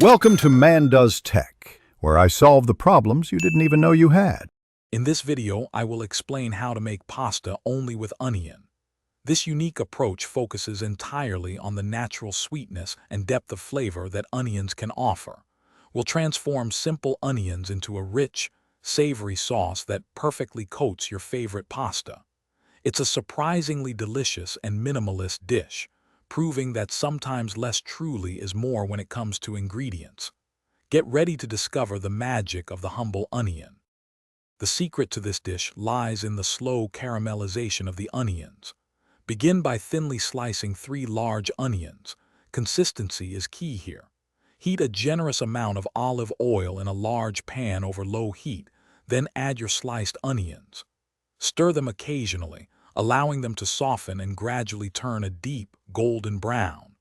Welcome to Man Does Tech, where I solve the problems you didn't even know you had. In this video, I will explain how to make pasta only with onion. This unique approach focuses entirely on the natural sweetness and depth of flavor that onions can offer. We'll transform simple onions into a rich, savory sauce that perfectly coats your favorite pasta. It's a surprisingly delicious and minimalist dish, proving that sometimes less truly is more when it comes to ingredients. Get ready to discover the magic of the humble onion. The secret to this dish lies in the slow caramelization of the onions. Begin by thinly slicing 3 large onions. Consistency is key here. Heat a generous amount of olive oil in a large pan over low heat, then add your sliced onions. Stir them occasionally, allowing them to soften and gradually turn a deep golden brown.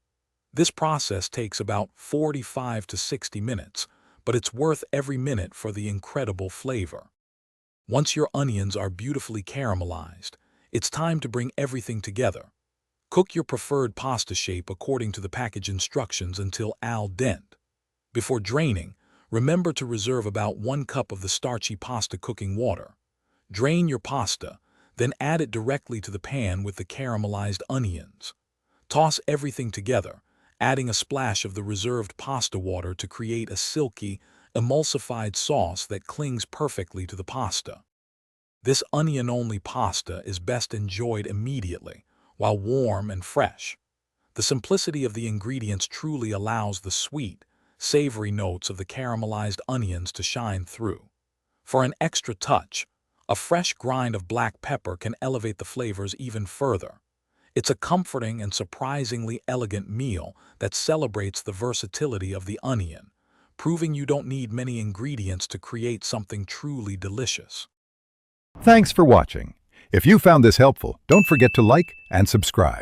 This process takes about 45 to 60 minutes, but it's worth every minute for the incredible flavor. Once your onions are beautifully caramelized, it's time to bring everything together. Cook your preferred pasta shape according to the package instructions until al dente. Before draining, remember to reserve about 1 cup of the starchy pasta cooking water. Drain your pasta, then add it directly to the pan with the caramelized onions. Toss everything together, adding a splash of the reserved pasta water to create a silky, emulsified sauce that clings perfectly to the pasta. This onion-only pasta is best enjoyed immediately, while warm and fresh. The simplicity of the ingredients truly allows the sweet, savory notes of the caramelized onions to shine through. For an extra touch, a fresh grind of black pepper can elevate the flavors even further. It's a comforting and surprisingly elegant meal that celebrates the versatility of the onion, proving you don't need many ingredients to create something truly delicious. Thanks for watching. If you found this helpful, don't forget to like and subscribe.